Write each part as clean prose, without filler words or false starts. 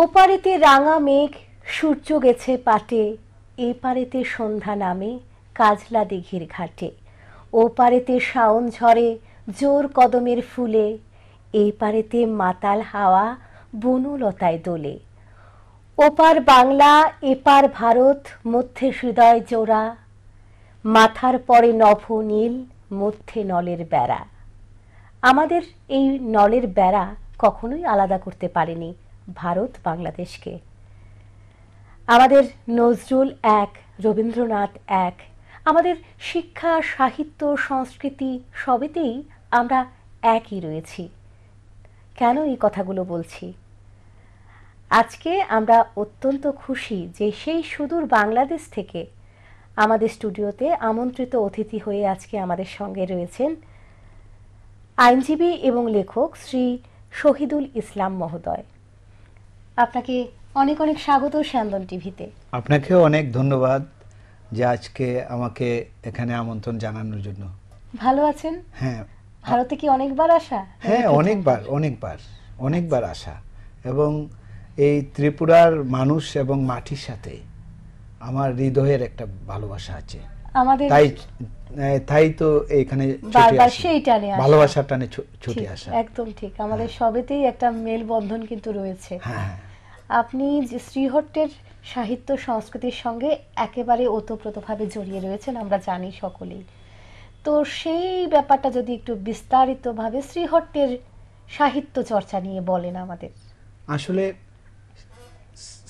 ওপারেতে রাঙা মেঘ সূর্য গেছে পাটে, এপারেতে সন্ধ্যা নামে কাজলা দিঘির ঘাটে। ওপারেতে শাওন ঝরে জোর কদমের ফুলে, এপারেতে মাতাল হাওয়া বনলতায় দোলে। ওপার বাংলা এপার ভারত, মধ্যে হৃদয় জোড়া, মাথার পরে নভ নীল, মধ্যে নলের বেড়া। আমাদের এই নলের বেড়া কখনোই আলাদা করতে পারেনি ভারত বাংলাদেশকে। আমাদের নজরুল এক, রবীন্দ্রনাথ এক, আমাদের শিক্ষা সাহিত্য সংস্কৃতি সবেতেই আমরা একই রয়েছি। কেন এই কথাগুলো বলছি? আজকে আমরা অত্যন্ত খুশি যে সেই সুদূর বাংলাদেশ থেকে আমাদের স্টুডিওতে আমন্ত্রিত অতিথি হয়ে আজকে আমাদের সঙ্গে রয়েছেন আইনজীবী এবং লেখক শ্রী শহীদুল ইসলাম মহোদয়। আপনাকে অনেক অনেক স্বাগত স্যান্দন টিভিতে। আপনাকেও অনেক ধন্যবাদ যে আজকে আমাকে এখানে আমন্ত্রণ জানানোর জন্য। ভালো আছেন? হ্যাঁ। ভারতে কি অনেকবার আসা? হ্যাঁ, অনেকবার আসা। এবং এই ত্রিপুরার মানুষ এবং মাটির সাথে আমার হৃদয়ের একটা ভালোবাসা আছে। আমাদের তাই তো এখানে ভালোবাসার টানে ছুটে আসা। একদম ঠিক, আমাদের সবেতেই একটা মেলবন্ধন কিন্তু রয়েছে। হ্যাঁ, আপনি যে শ্রীহট্টের সাহিত্য সংস্কৃতির সঙ্গে একেবারে ওতপ্রোতভাবে জড়িয়ে রয়েছেন আমরা জানি সকলেই। তো সেই ব্যাপারটা যদি একটু বিস্তারিতভাবে শ্রীহট্টের সাহিত্য চর্চা নিয়ে বলেন আমাদের। আসলে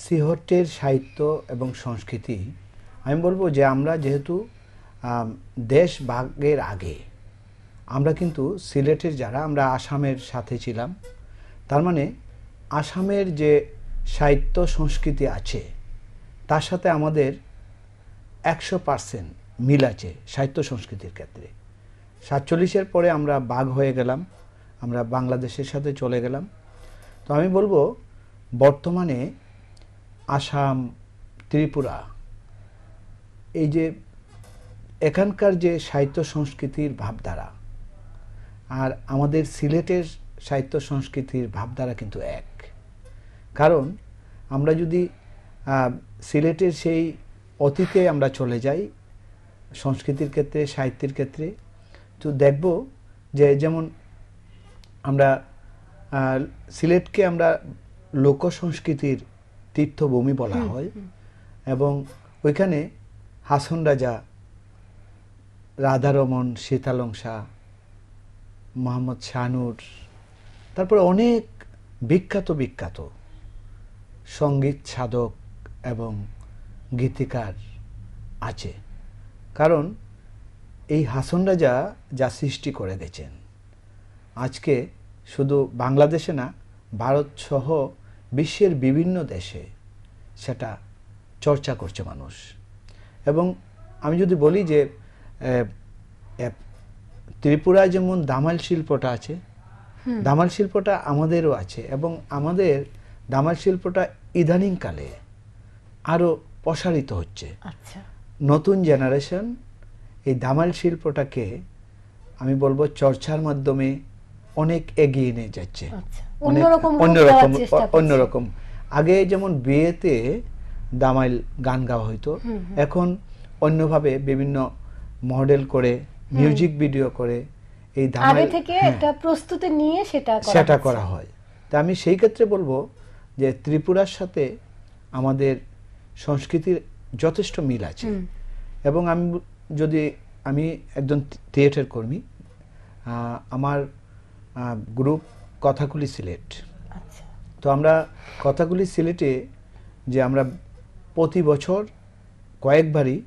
শ্রীহট্টের সাহিত্য এবং সংস্কৃতি, আমি বলবো যে আমরা যেহেতু দেশ ভাগের আগে আমরা কিন্তু সিলেটের যারা আমরা আসামের সাথে ছিলাম, তার মানে আসামের যে সাহিত্য সংস্কৃতি আছে তার সাথে আমাদের 100% মিল আছে সাহিত্য সংস্কৃতির ক্ষেত্রে। 47-এর পরে আমরা ভাগ হয়ে গেলাম, আমরা বাংলাদেশের সাথে চলে গেলাম। তো আমি বলবো বর্তমানে আসাম, ত্রিপুরা, এই যে এখানকার যে সাহিত্য সংস্কৃতির ভাবধারা আর আমাদের সিলেটের সাহিত্য সংস্কৃতির ভাবধারা কিন্তু এক। কারণ আমরা যদি সিলেটের সেই অতীতে আমরা চলে যাই সংস্কৃতির ক্ষেত্রে, সাহিত্যের ক্ষেত্রে, তো দেখব যে যেমন আমরা সিলেটকে আমরা লোক সংস্কৃতির তীর্থভূমি বলা হয় এবং ওইখানে হাসন রাজা, রাধারমন, সীতালংসা, মোহাম্মদ শাহনুর, তারপরে অনেক বিখ্যাত সঙ্গীত সাধক এবং গীতিকার আছে। কারণ এই হাসন রাজা যা সৃষ্টি করে গেছেন আজকে শুধু বাংলাদেশে না, ভারত সহ বিশ্বের বিভিন্ন দেশে সেটা চর্চা করছে মানুষ। এবং আমি যদি বলি যে ত্রিপুরায় যেমন দামাল শিল্পটা আছে, দামাল শিল্পটা আমাদেরও আছে এবং আমাদের দামাল শিল্পটা ইদানিংকালে আরও প্রসারিত হচ্ছে। নতুন জেনারেশন এই দামাল শিল্পটাকে আমি বলবো চর্চার মাধ্যমে অনেক এগিয়ে নিয়ে যাচ্ছে। অন্যরকম আগে যেমন বিয়েতে দামাইল গান গাওয়া হইতো, এখন অন্যভাবে বিভিন্ন মডেল করে মিউজিক ভিডিও করে এই দামাইল থেকে একটা প্রস্তুতি নিয়ে সেটা করা হয়। তা আমি সেই ক্ষেত্রে বলবো যে ত্রিপুরার সাথে আমাদের সংস্কৃতির যথেষ্ট মিল আছে। এবং আমি একজন থিয়েটার কর্মী, আমার গ্রুপ কথাগুলি সিলেট। তো আমরা কথাগুলি সিলেটে যে আমরা প্রতি বছর কয়েকবারই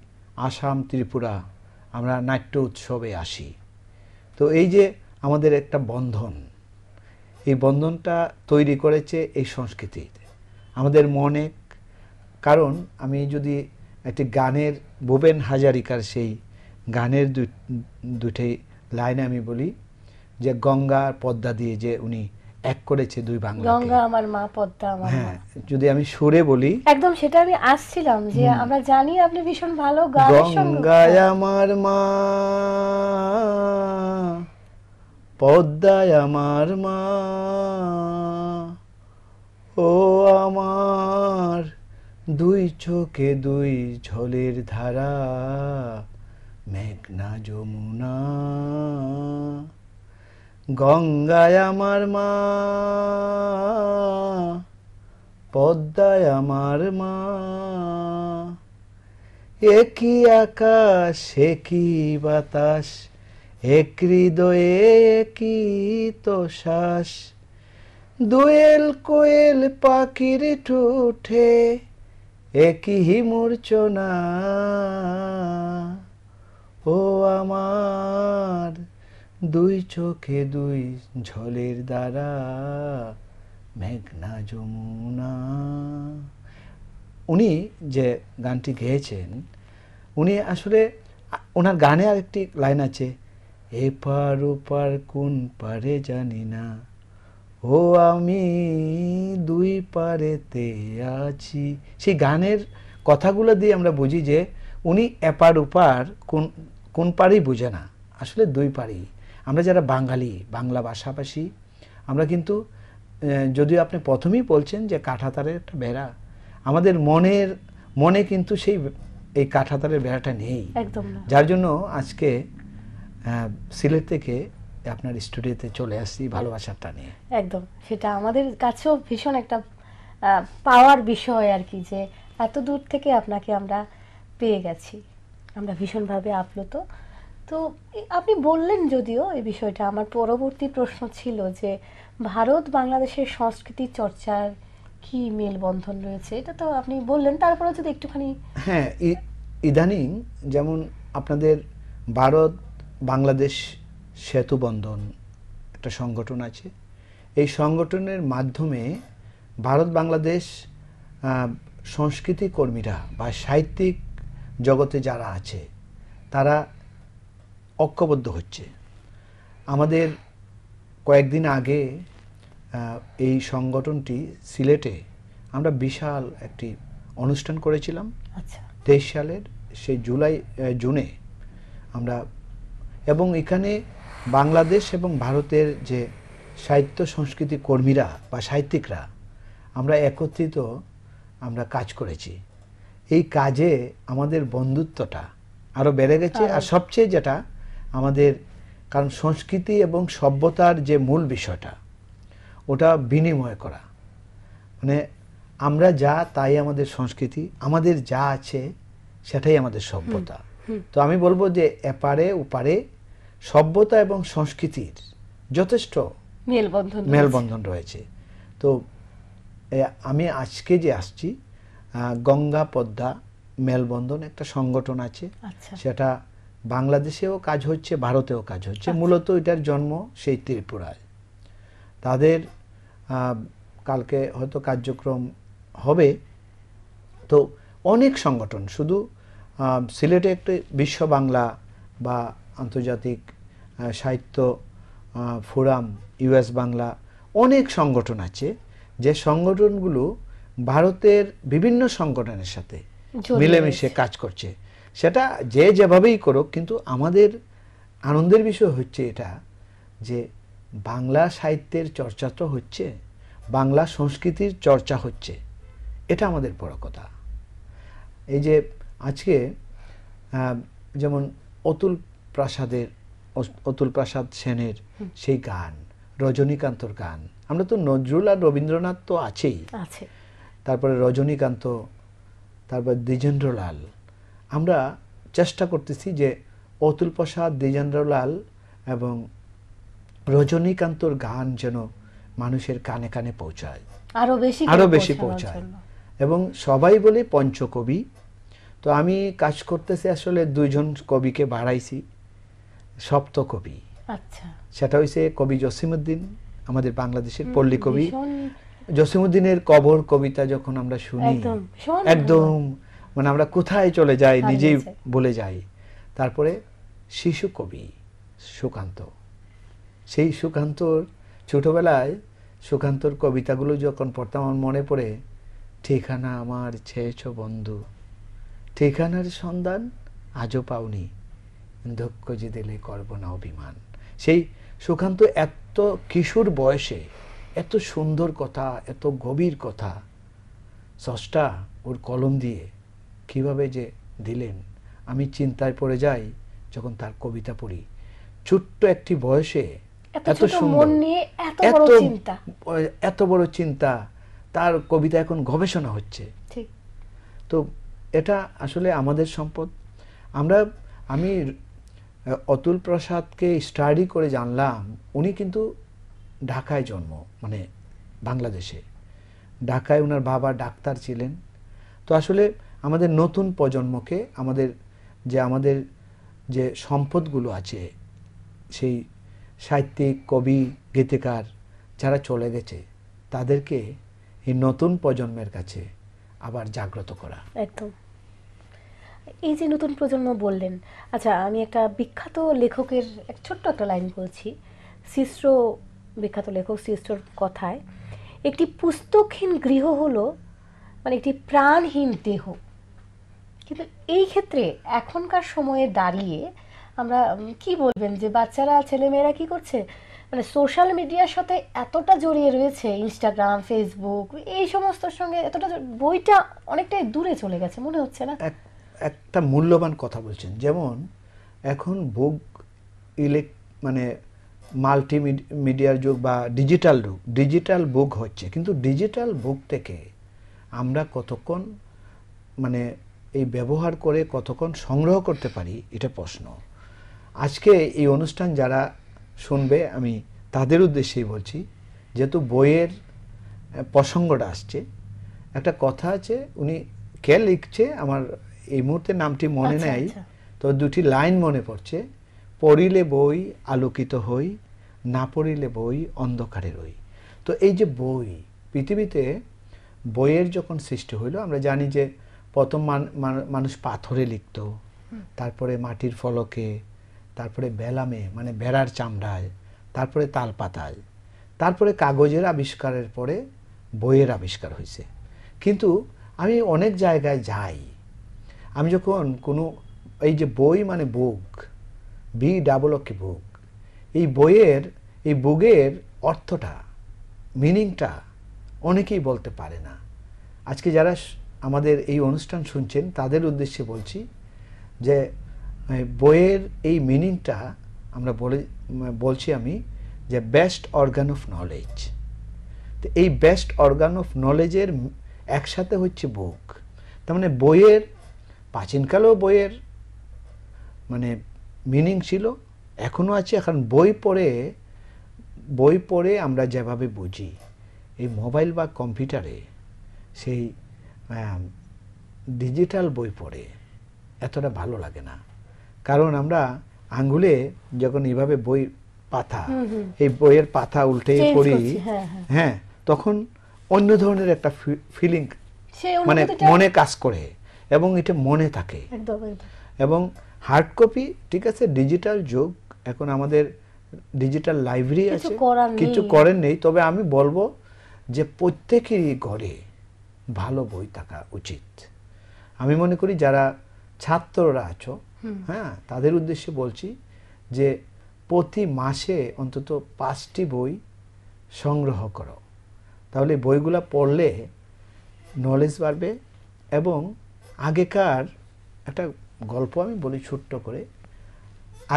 আসাম, ত্রিপুরা আমরা নাট্য উৎসবে আসি। তো এই যে আমাদের একটা বন্ধন, এই বন্ধনটা তৈরি করেছে এই সংস্কৃতিতে আমাদের মনে। কারণ আমি যদি একটি গানের, ভূপেন হাজারিকার সেই গানের দুটি লাইনে আমি বলি যে গঙ্গা আর পদ্মা দিয়ে যে উনি এক করেছে দুই বাংলাকে, গঙ্গা আমার মা, পদ্মা আমার মা। হ্যাঁ, যদি আমি সুরে বলি একদম সেটা আমি আসছিলাম যে আমরা জানি আপনি ভীষণ ভালো গানের সঙ্গে। গঙ্গায় আমার মা, পদ্মায় আমার মা, ও আমার দুই চোখে দুই ঝলের ধারা, মেঘনা যমুনা, গঙ্গায় আমার মা, পদ্মায় আমার মা, একই আকাশ একই বাতাস, এক হৃদয়ে একই তো শ্বাস, দোয়েল কোয়েল পাখির ঠোঁটে একই মূর্ছনা, ও আমার দুই চোখে দুই ঝলের দ্বারা, মেঘনা যমুনা। উনি যে গানটি গেয়েছেন, উনি আসলে ওনার গানে আরেকটি লাইন আছে, এপার ওপার কোন পারে জানি না, ও আমি দুই পারেতে আছি। সেই গানের কথাগুলো দিয়ে আমরা বুঝি যে উনি এপার ওপার কোন কোন পারেই বুঝে না, আসলে দুই পারেই। আমরা যারা বাঙালি, বাংলা ভাষাভাষী, আমরা কিন্তু যদিও আপনি প্রথমেই বলছেন যে কাঁটাতারের একটা বেড়া, আমাদের মনে কিন্তু সেই এই কাঁটাতারের বেড়াটা নেই, একদম না। যার জন্য আজকে সিলেট থেকে আপনার স্টুডিওতে চলে আসছি ভালোবাসাটা নিয়ে। একদম, সেটা আমাদের কাছেও ভীষণ একটা পাওয়ার বিষয় আর কি, যে এত দূর থেকে আপনাকে আমরা পেয়ে গেছি, আমরা ভীষণভাবে আপ্লুত। তো আপনি বললেন যদিও এই বিষয়টা, আমার পরবর্তী প্রশ্ন ছিল যে ভারত বাংলাদেশের সংস্কৃতি চর্চার কি মেলবন্ধন রয়েছে, এটা তো আপনি বললেন, তারপরে যদি একটুখানি। হ্যাঁ, ইদানিং যেমন আপনাদের ভারত বাংলাদেশ সেতু বন্ধন একটা সংগঠন আছে, এই সংগঠনের মাধ্যমে ভারত বাংলাদেশ সংস্কৃতি কর্মীরা বা সাহিত্যিক জগতে যারা আছে তারা ঐক্যবদ্ধ হচ্ছে। আমাদের কয়েকদিন আগে এই সংগঠনটি সিলেটে আমরা বিশাল একটি অনুষ্ঠান করেছিলাম। আচ্ছা, 23 সালের সেই জুনে আমরা, এবং এখানে বাংলাদেশ এবং ভারতের যে সাহিত্য সংস্কৃতি কর্মীরা বা সাহিত্যিকরা আমরা একত্রিত আমরা কাজ করেছি। এই কাজে আমাদের বন্ধুত্বটা আরও বেড়ে গেছে। আর সবচেয়ে যেটা আমাদের, কারণ সংস্কৃতি এবং সভ্যতার যে মূল বিষয়টা ওটা বিনিময় করা, মানে আমরা যা তাই আমাদের সংস্কৃতি, আমাদের যা আছে সেটাই আমাদের সভ্যতা। তো আমি বলবো যে এপারে ওপারে সভ্যতা এবং সংস্কৃতির যথেষ্ট মেলবন্ধন রয়েছে। তো আমি আজকে যে আসছি, গঙ্গা পদ্মা মেলবন্ধন একটা সংগঠন আছে, সেটা বাংলাদেশেও কাজ হচ্ছে, ভারতেও কাজ হচ্ছে। মূলত এটার জন্ম সেই ত্রিপুরায়। তাদের কালকে হয়তো কার্যক্রম হবে। তো অনেক সংগঠন, শুধু সিলেটে একটি বিশ্ব বাংলা বা আন্তর্জাতিক সাহিত্য ফোরাম, ইউএস বাংলা, অনেক সংগঠন আছে, যে সংগঠনগুলো ভারতের বিভিন্ন সংগঠনের সাথে মিলেমিশে কাজ করছে। সেটা যে যেভাবেই করুক, কিন্তু আমাদের আনন্দের বিষয় হচ্ছে এটা যে বাংলা সাহিত্যের চর্চা তো হচ্ছে, বাংলা সংস্কৃতির চর্চা হচ্ছে, এটা আমাদের বড় কথা। এই যে আজকে যেমন অতুল প্রসাদ সেনের সেই গান, রজনীকান্তর গান, আমরা তো নজরুল আর রবীন্দ্রনাথ তো আছেই, তারপরে রজনীকান্ত, তারপর দ্বিজেন্দ্রলাল। আমরা চেষ্টা করতেছি যে অতুল প্রসাদ, দ্বিজেন্দ্রলাল এবং রজনীকান্তর গান যেন মানুষের কানে কানে পৌঁছায়, আরো বেশি পৌঁছায়। এবং সবাই বলে পঞ্চকবি। তো আমি কাজ করতেছি, আসলে 2 জন কবিকে বাড়াইছি, সপ্তকবি। সেটা হয়েছে কবি জসিমউদ্দিন, আমাদের বাংলাদেশের পল্লী কবি। জসিমউদ্দিনের কবর কবিতা যখন আমরা শুনি, একদম মানে আমরা কোথায় চলে যাই নিজেই বলে যাই। তারপরে শিশু কবি সুকান্ত, সেই সুকান্তর ছোটবেলায় সুকান্তর কবিতাগুলো যখন পড়তাম আমার মনে পড়ে, ঠিকানা আমার ছেয়েছ বন্ধু, ঠিকানার সন্ধান আজও পাওনি, দুঃখ যে দিলে করব না অভিমান। সেই সুকান্ত এত কিশোর বয়সে এত সুন্দর কথা, এত গভীর কথা, স্রষ্টা ওর কলম দিয়ে কিভাবে যে দিলেন, আমি চিন্তায় পড়ে যাই যখন তার কবিতা পড়ি। ছোট্ট একটি বয়সে এত ছোট সুন্দর, মন নিয়ে এত বড় চিন্তা, এত বড় চিন্তা, তার কবিতা এখন গবেষণা হচ্ছে। ঠিক। তো এটা আসলে আমাদের সম্পদ। আমি অতুল প্রসাদকে স্টাডি করে জানলাম উনি কিন্তু ঢাকায় জন্ম, মানে বাংলাদেশে, ঢাকায় ওনার বাবা ডাক্তার ছিলেন। তো আসলে আমাদের নতুন প্রজন্মকে আমাদের যে সম্পদগুলো আছে, সেই সাহিত্যিক, কবি, গীতিকার যারা চলে গেছে, তাদেরকে এই নতুন প্রজন্মের কাছে আবার জাগ্রত করা। একদম। এই যে নতুন প্রজন্ম বললেন, আচ্ছা আমি একটা বিখ্যাত লেখকের ছোট্ট একটা লাইন বলছি। শিশ্র, বিখ্যাত লেখক শিশ্রর কথায়, একটি পুস্তকহীন গৃহ হলো মানে একটি প্রাণহীন দেহ। কিন্তু এই ক্ষেত্রে এখনকার সময়ে দাঁড়িয়ে আমরা কি বলবেন যে বাচ্চারা, ছেলেমেয়েরা কি করছে, মানে সোশ্যাল মিডিয়ার সাথে এতটা জড়িয়ে রয়েছে, ইনস্টাগ্রাম, ফেসবুক, এই সমস্তর সঙ্গে এতটা বইটা অনেকটাই দূরে চলে গেছে মনে হচ্ছে না? একটা মূল্যবান কথা বলছেন। যেমন এখন বুক মানে মাল্টিমিডিয়ার যুগ বা ডিজিটাল যুগ, ডিজিটাল বুক হচ্ছে, কিন্তু ডিজিটাল বুক থেকে আমরা কতক্ষণ মানে এই ব্যবহার করে কতক্ষণ সংগ্রহ করতে পারি, এটা প্রশ্ন। আজকে এই অনুষ্ঠান যারা শুনবে আমি তাদের উদ্দেশ্যেই বলছি, যেহেতু বইয়ের প্রসঙ্গটা আসছে, একটা কথা আছে, উনি কে লিখছে আমার এই মুহূর্তে নামটি মনে নেই, তো দুটি লাইন মনে পড়ছে। পড়িলে বই আলোকিত হই, না পড়িলে বই অন্ধকারে রই। তো এই যে বই, পৃথিবীতে বইয়ের যখন সৃষ্টি হইলো, আমরা জানি যে প্রথম মানুষ পাথরে লিখত, তারপরে মাটির ফলকে, তারপরে বেলামে মানে ভেড়ার চামড়ায়, তারপরে তাল পাতায়, তারপরে কাগজের আবিষ্কারের পরে বইয়ের আবিষ্কার হয়েছে। কিন্তু আমি অনেক জায়গায় যাই, আমি যখন কোনো এই যে বই মানে বুক, BOOK বুক, এই বইয়ের এই বুকের অর্থটা, মিনিংটা অনেকেই বলতে পারে না। আজকে যারা আমাদের এই অনুষ্ঠান শুনছেন তাদের উদ্দেশ্যে বলছি যে বইয়ের এই মিনিংটা আমরা বলছি আমি যে বেস্ট অর্গান অফ নলেজ। তো এই বেস্ট অর্গান অফ নলেজের একসাথে হচ্ছে বুক। তার মানে বইয়ের, প্রাচীনকালেও বইয়ের মানে মিনিং ছিল, এখনো আছে। এখন বই পড়ে আমরা যেভাবে বুঝি, এই মোবাইল বা কম্পিউটারে সেই ডিজিটাল বই পড়ে এতটা ভালো লাগে না। কারণ আমরা আঙ্গুলে যখন এইভাবে বই পাতা, এই বইয়ের পাতা উল্টে পড়ি, হ্যাঁ, তখন অন্য ধরনের একটা ফিলিং মানে মনে কাজ করে এবং এটা মনে থাকে। এবং হার্ড কপি, ঠিক আছে, ডিজিটাল যুগ, এখন আমাদের ডিজিটাল লাইব্রেরি আছে, কিছু করেন নেই। তবে আমি বলবো যে প্রত্যেকেরই ঘরে ভালো বই থাকা উচিত। আমি মনে করি যারা ছাত্ররা আছো, হ্যাঁ, তাদের উদ্দেশ্যে বলছি যে প্রতি মাসে অন্তত 5টি বই সংগ্রহ করো, তাহলে বইগুলা পড়লে নলেজ বাড়বে। এবং আগেকার একটা গল্প আমি বলি ছোট্ট করে।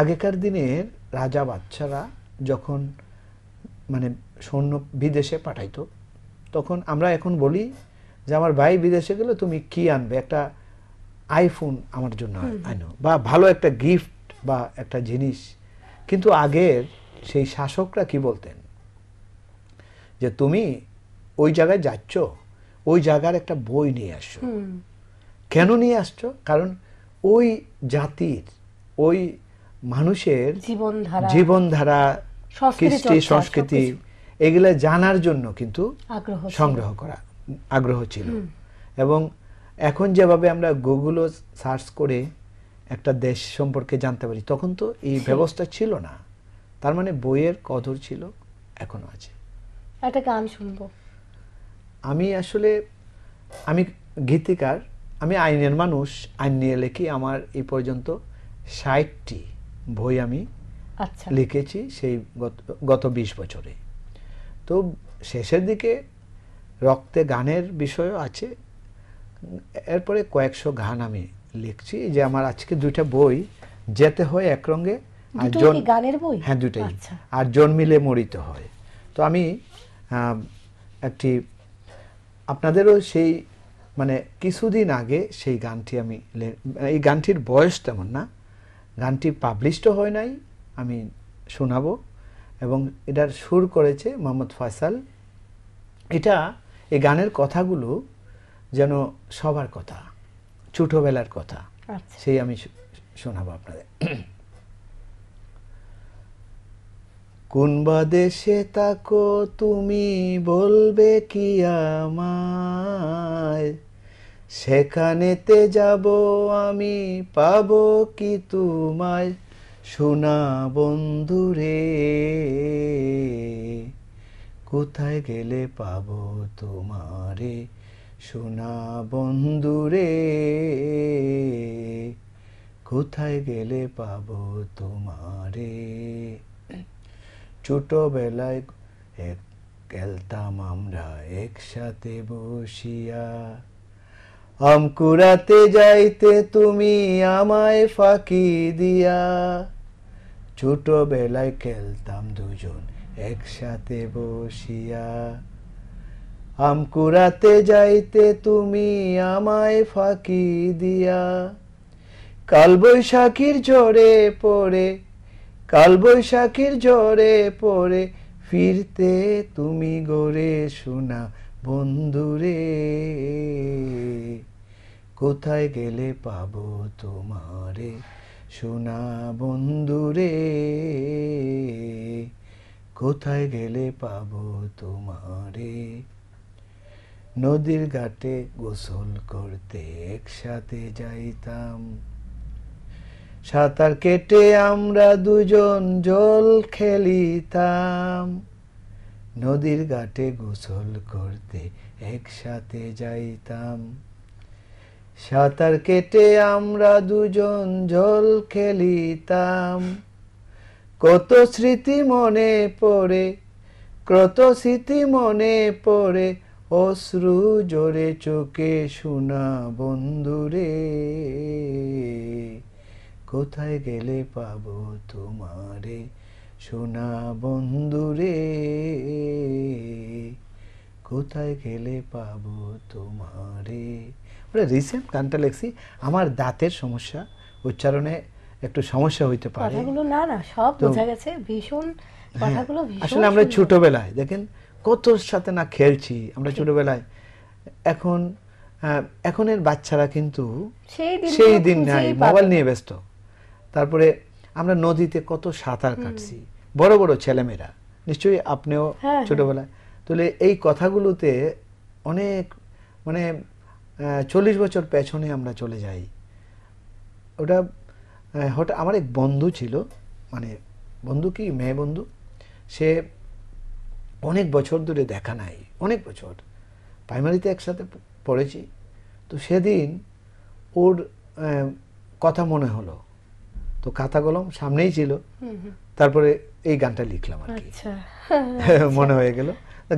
আগেকার দিনের রাজা বাচ্চারা যখন মানে সৈন্য বিদেশে পাঠাইতো, তখন আমরা এখন বলি যে আমার ভাই বিদেশে গেলে তুমি কি আনবে, একটা আইফোন আমার জন্য আনো, বা ভালো একটা গিফট বা একটা জিনিস। কিন্তু আগের সেই শাসকরা কি বলতেন যে তুমি ওই জায়গায় যাচ্ছ, ওই জায়গার একটা বই নিয়ে আসছো। কেন নিয়ে আসছো? কারণ ওই জাতির, ওই মানুষের জীবনধারা, কৃষ্টি, সংস্কৃতি, এগুলা জানার জন্য কিন্তু আগ্রহ ছিল। এবং এখন যেভাবে আমরা গুগলও সার্চ করে একটা দেশ সম্পর্কে জানতে পারি, তখন তো এই ব্যবস্থা ছিল না। তার মানে বইয়ের কদর ছিল, এখনো আছে। একটা গান শুনবো। আমি গীতিকার, আমি আইনের মানুষ, আইন নিয়ে লিখি। আমার এই পর্যন্ত 60টি বই আমি লিখেছি সেই গত 20 বছরে। তো শেষের দিকে রক্তে গানের বিষয়ও আছে, এরপরে কয়েকশো গান আমি লিখছি, যে আমার আজকে 2টা বই, যেতে হয় একরঙে আর দুটোই কি গানের বই? হ্যাঁ, 2টাই। আচ্ছা। আর জন্মিলে মরিতে হয়। তো আমি একটি আপনাদেরও সেই মানে কিছুদিন আগে সেই গানটি আমি এই গানটির বয়স তেমন না, গানটি পাবলিশড হয় নাই, আমি শোনাবো, এবং এটার সুর করেছে মোহাম্মদ ফয়সাল। এটা এই গানের কথাগুলো যেন সবার কথা, ছোটবেলার কথা, আচ্ছা। সেই আমি শোনাবো আপনাদের। কোন বা দেশে তাকো তুমি, বলবে কি আমায়, সেখানেতে যাব আমি, পাবো কি তোমায়, সোনা বন্ধুরে, কোথায় গেলে পাবো তোমারে, সোনা বন্ধুরে, কোথায় গেলে পাবো তোমারে। ছোটবেলায় খেলতাম আমরা একসাথে বসিয়া, আম কুড়াতে যাইতে তুমি আমায় ফাঁকি দিয়া, ছোটবেলায় খেলতাম দুজন একসাথে বসিয়া, আম কুড়াতে যাইতে তুমি আমায় ফাঁকি দিয়া, কালবৈশাখীর ঝড়ে পড়ে, কালবৈশাখীর ঝড়ে পড়ে, ফিরতে তুমি গড়ে, সোনা বন্ধুরে, কোথায় গেলে পাবো তোমারে, সোনা বন্ধুরে, কোথায় গেলে পাবো তোমারে। নদীর ঘাটে গোসল করতে একসাথে যাইতাম, সাঁতার কেটে আমরা দুজন জল খেলিতাম, নদীর ঘাটে গোসল করতে একসাথে যাইতাম, সাঁতার কেটে আমরা দুজন জল খেলিতাম, কত স্মৃতি মনে পড়ে, কত স্মৃতি মনে পড়ে, অশ্রু জোরে চোখে, সোনা বন্ধুরে, কোথায় গেলে পাবো তোমারে, সোনা বন্ধুরে, কোথায় গেলে পাবো তোমারে। ওটা রিসেন্ট গানটা লেখছি, আমার দাঁতের সমস্যা, উচ্চারণে একটু সমস্যা হইতে পারে। কথাগুলো না না সব বোঝা গেছে, ভীষণ কথাগুলো ভীষণ আসলে আমরা সুন্দর। ছোটবেলায় দেখেন কত সাথে না খেলছি আমরা ছোটবেলায়, এখন এখনের বাচ্চারা কিন্তু সেই দিন নাই, মোবাইল নিয়ে ব্যস্ত। তারপরে আমরা নদীতে কত সাঁতার কাটছি, বড় বড় ছেলেমেয়েরা, নিশ্চয়ই আপনিও ছোটবেলায়। তাহলে এই কথাগুলোতে অনেক মানে 40 বছর পেছনে আমরা চলে যাই। ওটা হঠাৎ আমার এক বন্ধু ছিল, মানে বন্ধু কি মেয়ে বন্ধু, সে অনেক বছর ধরে দেখা নাই, অনেক বছর, প্রাইমারিতে একসাথে পড়েছি। তো সেদিন ওর কথা মনে হলো, তো খাতা কলম সামনেই ছিল, তারপরে এই গানটা লিখলাম আর কি। মনে হয়ে গেল,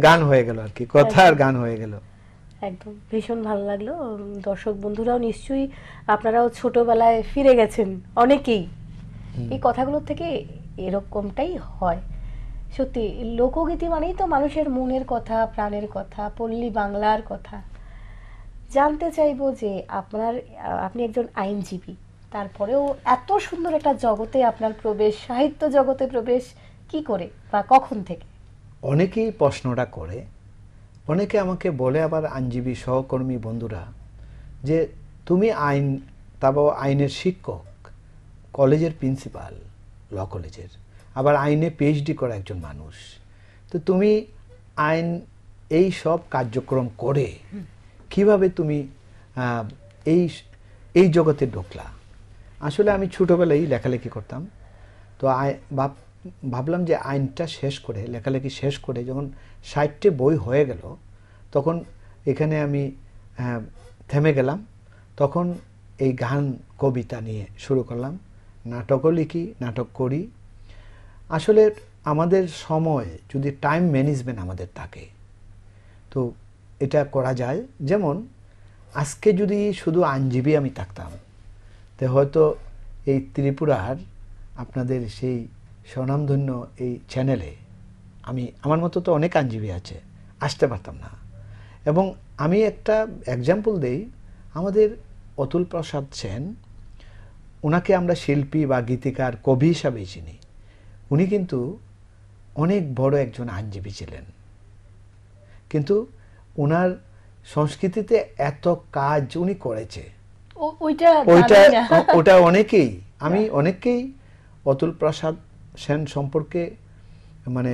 গান হয়ে গেল আর কি, কথা আর গান হয়ে গেল। একদম ভীষণ ভালো লাগলো। দর্শক বন্ধুরাও নিশ্চয়ই আপনারাও ছোটবেলায় ফিরে গেছেন অনেকেই, এই কথাগুলো থেকে এরকমটাই হয়। সত্যি লোকগীতি মানেই তো মানুষের মনের কথা, প্রাণের কথা, পল্লী বাংলার কথা। জানতে চাইবো যে আপনি একজন আইনজীবী, তারপরেও এত সুন্দর একটা জগতে আপনার প্রবেশ, সাহিত্য জগতে প্রবেশ কি করে বা কখন থেকে? অনেকেই প্রশ্নটা করে, অনেকে আমাকে বলে, আবার আইনজীবী সহকর্মী বন্ধুরা, যে তুমি আইন, তারপর আইনের শিক্ষক, কলেজের প্রিন্সিপাল, ল কলেজের, আবার আইনে পিএইচডি করা একজন মানুষ, তো তুমি আইন এই সব কার্যক্রম করে কিভাবে তুমি এই এই জগতে ঢুকলা? আসলে আমি ছোটোবেলায় লেখালেখি করতাম, তো ভাবলাম যে আইনটা শেষ করে, লেখালেখি শেষ করে যখন 60টে বই হয়ে গেল, তখন এখানে আমি থেমে গেলাম। তখন এই গান কবিতা নিয়ে শুরু করলাম, নাটকও লিখি, নাটক করি। আসলে আমাদের সময় যদি টাইম ম্যানেজমেন্ট আমাদের থাকে, তো এটা করা যায়। যেমন আজকে যদি শুধু আইনজীবী আমি থাকতাম, তো হয়তো এই ত্রিপুরার আপনাদের সেই স্বনামধন্য এই চ্যানেলে আমার মতো তো অনেক আইনজীবী আছে, আসতে পারতাম না। এবং আমি একটা এক্সাম্পল দেই, আমাদের অতুল প্রসাদ সেন, ওনাকে আমরা শিল্পী বা গীতিকার, কবি হিসাবেই চিনি। উনি কিন্তু অনেক বড় একজন আইনজীবী ছিলেন, কিন্তু ওনার সংস্কৃতিতে এত কাজ উনি করেছে, ওটা অনেকেই, আমি অনেককেই অতুল প্রসাদ সেন সম্পর্কে মানে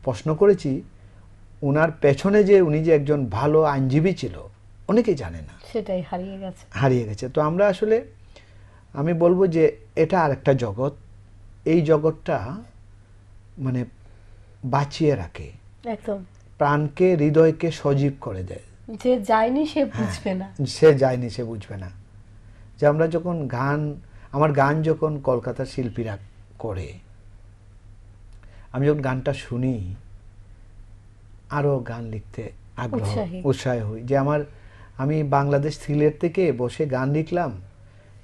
প্রশ্ন করেছি, ওনার পেছনে যে উনি যে একজন ভালো আইনজীবী ছিল অনেকেই জানে না, সেটাই হারিয়ে গেছে। তো আমরা আসলে আমি বলবো যে এটা আরেকটা জগৎ, এই জগৎটা মানে বাঁচিয়ে রাখে, একদম প্রাণকে, হৃদয়কে সজীব করে দেয়। যে যায়নি সে বুঝবে না, সে যায়নি সে বুঝবে না। যে আমরা যখন আমার গান যখন কলকাতার শিল্পীরা করে, আমি যখন গানটা শুনি আরো গান লিখতে উৎসাহী হই। যে আমি বাংলাদেশ সিলেট থেকে বসে গান লিখলাম,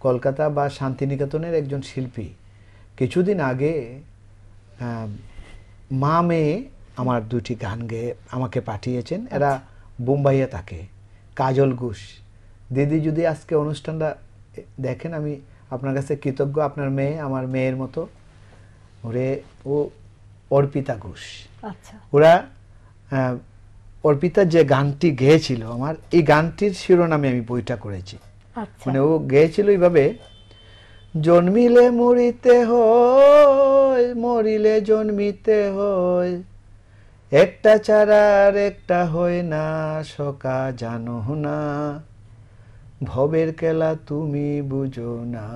কলকাতা বা শান্তিনিকেতনের একজন শিল্পী কিছুদিন আগে মা মেয়ে আমার দুটি গান গেয়ে আমাকে পাঠিয়েছেন। এরা বোম্বাইয়ে থাকে, কাজল ঘোষ দিদি। যদি আজকে অনুষ্ঠানটা দেখেন, আমি আপনার কাছে কৃতজ্ঞ। আপনার মেয়ে আমার মেয়ের মতো, ও অর্পিতা ঘোষ। ওরা অর্পিতা যে গানটি গেয়েছিল, আমার এই গানটির শিরোনামে আমি বইটা করেছি। মানে ও গেয়েছিল এইভাবে, জন্মিলে মরিতে হয়, মরিলে জন্মিতে হয়, একটা ছাড়ার একটা হয় না, সকা জানো না, ভবের খেলা তুমি বুঝো না,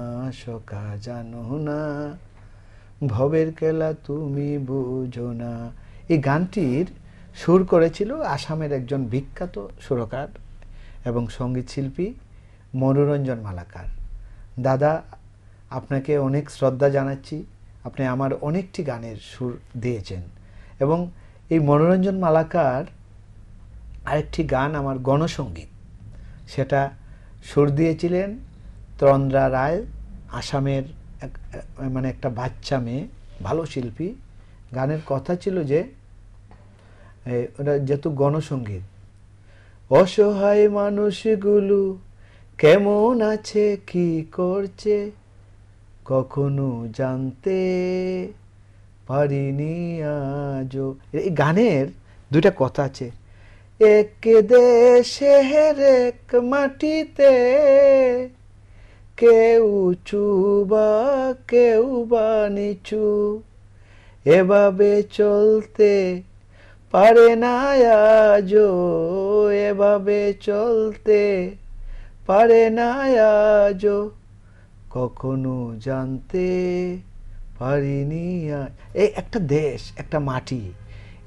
সকা জানো না, ভবের খেলা তুমি বুঝো না। এই গানটির সুর করেছিল আসামের একজন বিখ্যাত সুরকার এবং সঙ্গীত শিল্পী মনোরঞ্জন মালাকার। দাদা, আপনাকে অনেক শ্রদ্ধা জানাচ্ছি, আপনি আমার অনেকটি গানের সুর দিয়েছেন। এবং এই মনোরঞ্জন মালাকার আরেকটি গান আমার গণসঙ্গীত, সেটা সুর দিয়েছিলেন তন্দ্রা রায়, আসামের মানে একটা বাচ্চা মেয়ে, ভালো শিল্পী। গানের কথা ছিল যে, ওটা যেহেতু গণসঙ্গীত, অসহায় মানুষগুলো কেমন আছে কি করছে, কখনো জানতে পারিনি আজও। এই গানের দুইটা কথা আছে, এক দেশের এক মাটিতে, কেউ উঁচু বা কেউ বা নিচু, এভাবে চলতে পারে না আজও, এভাবে চলতে পারে না আজও, কখনো জানতে পারিনি। এই একটা দেশ, একটা মাটি,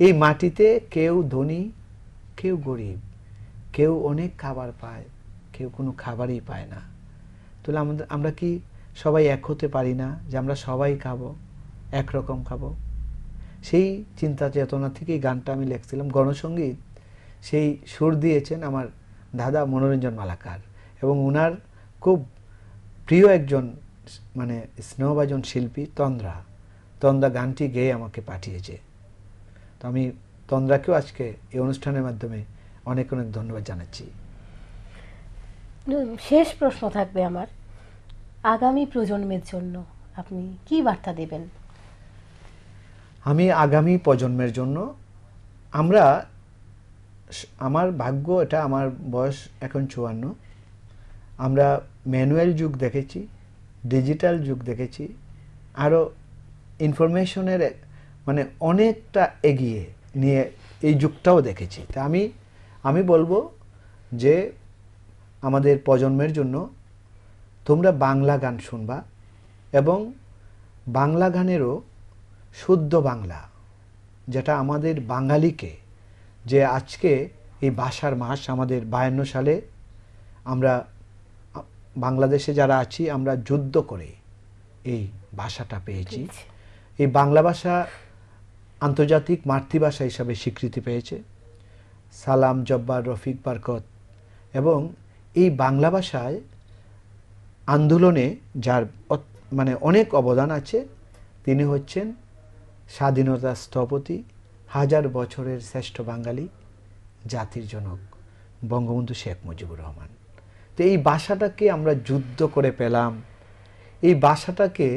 এই মাটিতে কেউ ধনী, কেউ গরিব, কেউ অনেক খাবার পায়, কেউ কোনো খাবারই পায় না। তাহলে আমরা কি সবাই এক হতে পারি না, যে আমরা সবাই খাবো, একরকম খাবো? সেই চিন্তা চেতনা থেকেই গানটা আমি লিখছিলাম, গণসঙ্গীত। সেই সুর দিয়েছেন আমার দাদা মনোরঞ্জন মালাকার, এবং ওনার খুব প্রিয় একজন মানে স্নেহভাজন শিল্পী তন্দ্রা গানটি গেয়ে আমাকে পাঠিয়েছে। তো আমি তন্দ্রাকেও আজকে এই অনুষ্ঠানের মাধ্যমে অনেক অনেক ধন্যবাদ জানাচ্ছি। শেষ প্রশ্ন থাকবে আমার, আগামী প্রজন্মের জন্য আপনি কি বার্তা দেবেন? আমি আগামী প্রজন্মের জন্য, আমার ভাগ্য এটা, আমার বয়স এখন 54, আমরা ম্যানুয়াল যুগ দেখেছি, ডিজিটাল যুগ দেখেছি, আরও ইনফরমেশনের মানে অনেকটা এগিয়ে নিয়ে এই যুগটাও দেখেছি। তা আমি বলবো যে আমাদের প্রজন্মের জন্য তোমরা বাংলা গান শুনবা, এবং বাংলা গানেরও শুদ্ধ বাংলা, যেটা আমাদের বাঙালিকে, যে আজকে এই ভাষার মাস, আমাদের 52 সালে আমরা বাংলাদেশে যারা আছি, আমরা যুদ্ধ করে এই ভাষাটা পেয়েছি। এই বাংলা ভাষা আন্তর্জাতিক মাতৃভাষা হিসাবে স্বীকৃতি পেয়েছে। সালাম, জব্বার, রফিক, বরকত, এবং এই বাংলা ভাষায় আন্দোলনে যার মানে অনেক অবদান আছে, তিনি হচ্ছেন স্বাধীনতার স্থপতি, হাজার বছরের শ্রেষ্ঠ বাঙালি, জাতির জনক বঙ্গবন্ধু শেখ মুজিবুর রহমান। তো এই ভাষাটাকে আমরা যুদ্ধ করে পেলাম, এই ভাষাটাকে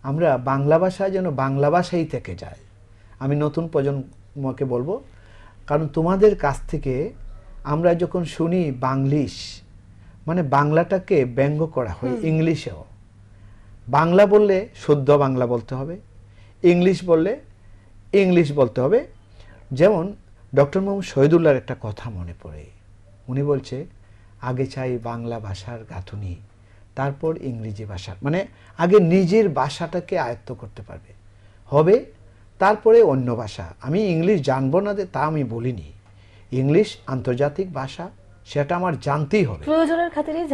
আমরা বাংলা ভাষা যেন বাংলা ভাষাই থেকে যায়। আমি নতুন প্রজন্মকে বলবো, কারণ তোমাদের কাছ থেকে আমরা যখন শুনি বাংলিশ, মানে বাংলাটাকে ব্যঙ্গ করা হয় ইংলিশেও। বাংলা বললে শুদ্ধ বাংলা বলতে হবে, ইংলিশ বললে ইংলিশ বলতে হবে। যেমন ডক্টর মোহাম্মদ শহীদুল্লাহর একটা কথা মনে পড়ে, উনি বলছে আগে চাই বাংলা ভাষার গাঁথুনি, তারপর ইংরেজি ভাষা, মানে আগে নিজের ভাষাটাকে আয়ত্ত করতে পারবে হবে, তারপরে অন্য ভাষা। আমি ইংলিশ জানবো না তা আমি বলিনি, ইংলিশ আন্তর্জাতিক ভাষা, সেটা আমার জানতেই হবে,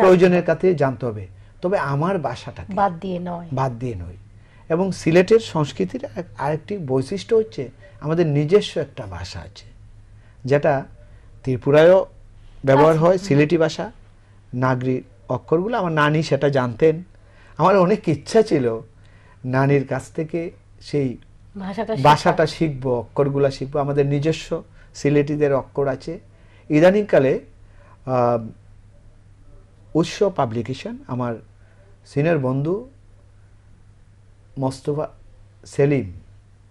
প্রয়োজনের খাতিরে জানতে হবে, তবে আমার ভাষাটাকে বাদ দিয়ে নয়। এবং সিলেটের সংস্কৃতির আরেকটি বৈশিষ্ট্য হচ্ছে আমাদের নিজস্ব একটা ভাষা আছে, যেটা ত্রিপুরায়ও ব্যবহার হয়, সিলেটি ভাষা, নাগরি অক্ষরগুলো। আমার নানি সেটা জানতেন, আমার অনেক ইচ্ছা ছিল নানির কাছ থেকে সেই ভাষাটা শিখবো, অক্ষরগুলো শিখবো। আমাদের নিজস্ব সিলেটিদের অক্ষর আছে। ইদানিংকালে উৎস পাবলিকেশন, আমার সিনিয়র বন্ধু মোস্তফা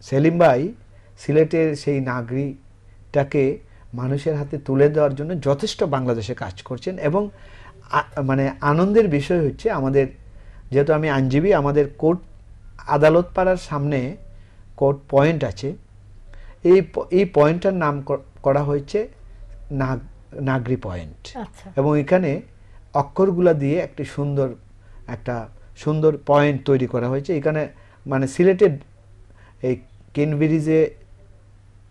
সেলিম ভাই সিলেটের সেই নাগরিকটাকে মানুষের হাতে তুলে দেওয়ার জন্য যথেষ্ট বাংলাদেশে কাজ করছেন। এবং মানে আনন্দের বিষয় হচ্ছে, আমাদের যেহেতু আমি আইনজীবী, আমাদের কোর্ট আদালত পাড়ার সামনে কোর্ট পয়েন্ট আছে, এই পয়েন্টটার নাম করা হয়েছে নাগরি পয়েন্ট। এবং এখানে অক্ষরগুলা দিয়ে একটা সুন্দর পয়েন্ট তৈরি করা হয়েছে। এখানে মানে সিলেটের এই কেন ব্রিজে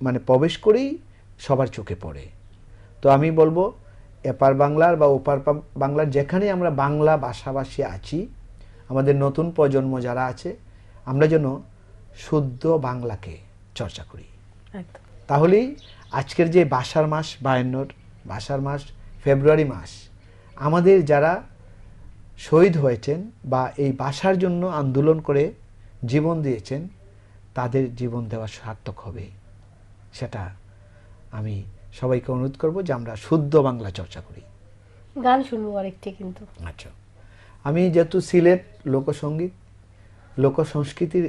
মানে প্রবেশ করেই সবার চোখে পড়ে। তো আমি বলবো এপার বাংলার বা ওপার বাংলার যেখানে আমরা বাংলা ভাষাভাষী আছি, আমাদের নতুন প্রজন্ম যারা আছে, আমরা যেন শুদ্ধ বাংলাকে চর্চা করি। তাহলেই আজকের যে ভাষার মাস 52 ভাষার মাস ফেব্রুয়ারি মাস, আমাদের যারা শহীদ হয়েছেন বা এই ভাষার জন্য আন্দোলন করে জীবন দিয়েছেন, তাদের জীবন দেওয়া সার্থক হবে। সেটা আমি সবাইকে অনুরোধ করব যে আমরা শুদ্ধ বাংলা চর্চা করি। গান শুনবো আরেকটি কিন্তু। আচ্ছা, আমি যেহেতু সিলেট লোকসঙ্গীত লোকসংস্কৃতির,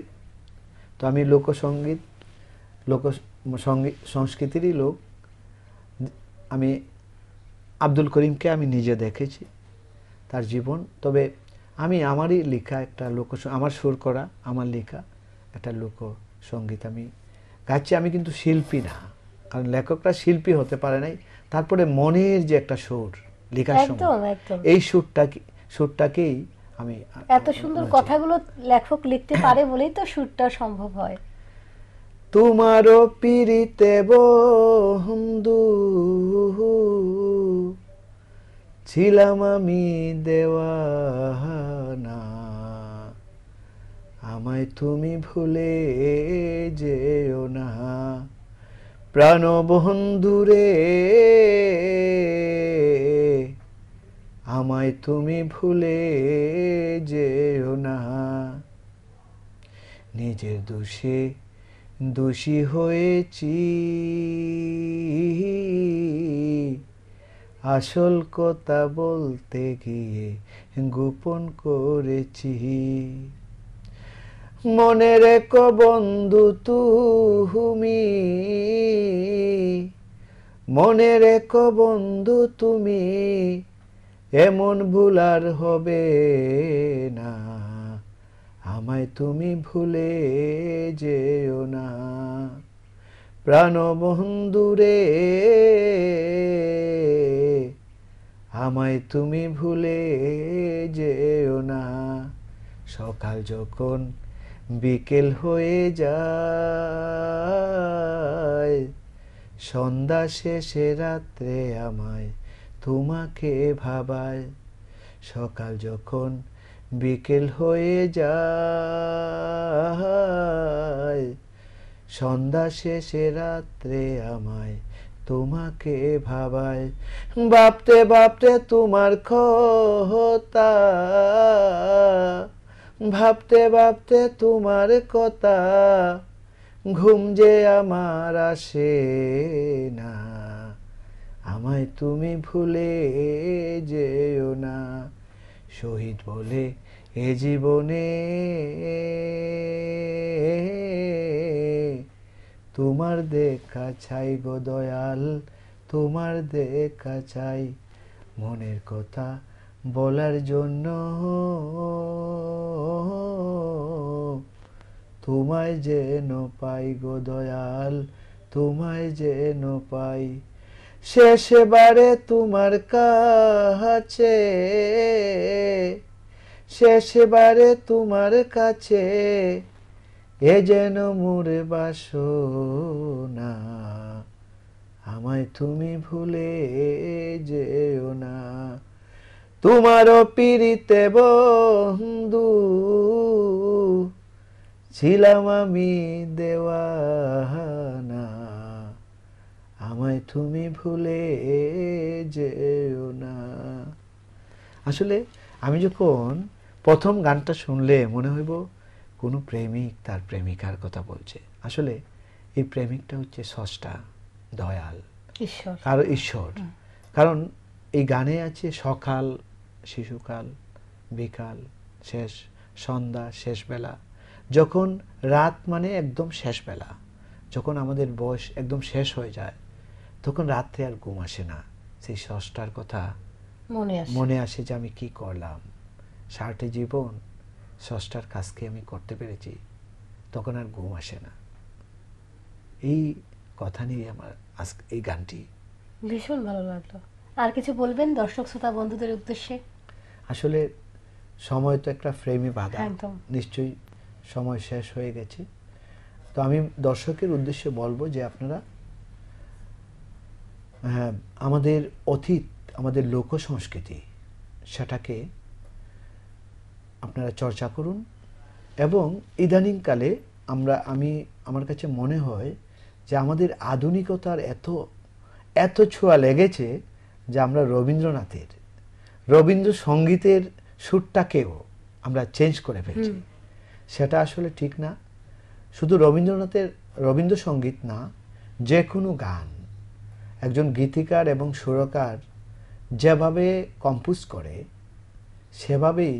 তো আমি সংস্কৃতিরই লোক। আমি আব্দুল করিমকে আমি নিজে দেখেছি, তার জীবন। তবে আমি আমারই লেখা একটা আমার সুর করা, আমার লেখা একটা লোকসঙ্গীত আমি গাচ্ছি। আমি কিন্তু শিল্পী না, কারণ লেখকরা শিল্পী হতে পারে নাই। তারপরে মনের যে একটা সুর লেখার সময়, এই সুরটাকেই আমি, এত সুন্দর কথাগুলো লেখক লিখতে পারে বলেই তো সুরটা সম্ভব হয়। তোমারও পিরিতে বন্ধু ছিলাম আমি দেওয়ানা, আমায় তুমি ভুলে যেও না প্রাণ বন্ধুরে, আমায় তুমি ভুলে যেও না। নিজের দোষে দোষী হয়েছি, আসল কথা বলতে গিয়ে গোপন করেছি। মনে রেখো বন্ধু তুমি, মনে রেখো বন্ধু তুমি, এমন ভুল আর হবে না, আমায় তুমি ভুলে যেও না প্রাণ বন্ধুরে, আমায় তুমি ভুলে যেও না। সকাল যখন বিকেল হয়ে যায়, সন্ধ্যা শেষে রাত্রে আমায় তোমাকে ভাবায়। সকাল যখন বিকেল হয়ে যায়, সন্ধ্যা শেষে রাত্রে আমায় তোমাকে ভাবায়, ভাবতে ভাবতে তোমার কথা, ভাবতে ভাবতে তোমার কথা, ঘুম যে আমার আসে না, আমায় তুমি ভুলে যেও না, শহীদ বলে এ জীবনে তোমার দেখা চাই গো দয়াল, তোমার দেখা চাই, মনের কথা বলার জন্য তোমায় যেন পাই গো দয়াল, তোমায় যেন পাই, শেষবারে তোমার কাছে, শেষবারে তোমার কাছে, এ যেন মোরে বাসনা, আমায় তুমি ভুলে যেও না, তোমারও পিরিতে বন্ধু ছিলাম আমি দেওয়ানা, আমায় তুমি ভুলে যেও না। আসলে আমি যখন প্রথম গানটা শুনলে মনে হইব কোনো প্রেমিক তার প্রেমিকার কথা বলছে। আসলে এই প্রেমিকটা হচ্ছে স্রষ্টা, দয়াল, ঈশ্বর। আর ঈশ্বর। কারণ এই গানে আছে সকাল, শিশুকাল, বিকাল, শেষ সন্ধ্যা, শেষ বেলা। যখন রাত মানে একদম শেষ বেলা, যখন আমাদের বয়স একদম শেষ হয়ে যায়, তখন রাত্রে আর ঘুম আসে না, সেই স্রষ্টার কথা মনে আসে যে আমি কি করলাম, সারাটি জীবন স্রষ্টার কাজকে আমি করতে পেরেছি, তখন আর ঘুম আসে না। এই কথা নিয়ে আমার আজকে এই গানটি। ভীষণ ভালো লাগলো। আর কিছু বলবেন দর্শক শ্রোতা বন্ধুদের উদ্দেশ্যে? আসলে সময় তো একটা ফ্রেমে বাঁধা, একদম। নিশ্চয়ই সময় শেষ হয়ে গেছে। তো আমি দর্শকের উদ্দেশ্যে বলবো যে আপনারা আমাদের অতীত, আমাদের লোক সংস্কৃতি, সেটাকে আপনারা চর্চা করুন। এবং ইদানিংকালে আমার কাছে মনে হয় যে আমাদের আধুনিকতার এত ছোঁয়া লেগেছে যে আমরা রবীন্দ্রসঙ্গীতের সুরটাকেও আমরা চেঞ্জ করে ফেলছি। সেটা আসলে ঠিক না। শুধু রবীন্দ্রসঙ্গীত না, যে কোনো গান একজন গীতিকার এবং সুরকার যেভাবে কম্পোজ করে, সেভাবেই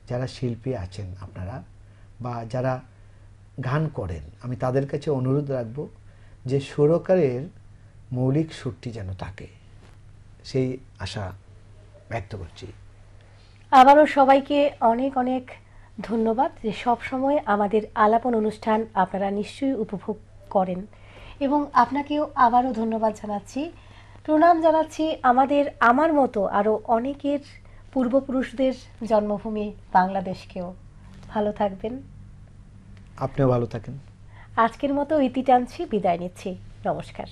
যারা শিল্পী আছেন আপনারা বা যারা গান করেন, আমি তাদের কাছে অনুরোধ রাখবো যে সুরকারের মৌলিক সুরটি যেন থাকে, সেই আশা ব্যক্ত করছি। আবারও সবাইকে অনেক অনেক ধন্যবাদ যে সব সময় আমাদের আলাপন অনুষ্ঠান আপনারা নিশ্চয়ই উপভোগ করেন, এবং আপনাকেও আবারও ধন্যবাদ জানাচ্ছি, প্রণাম জানাচ্ছি আমার মতো আরও অনেকের পূর্বপুরুষদের জন্মভূমি বাংলাদেশকেও। ভালো থাকবেন। আপনিও ভালো থাকেন। আজকের মতো ইতি টানছি, বিদায় নিচ্ছি। নমস্কার।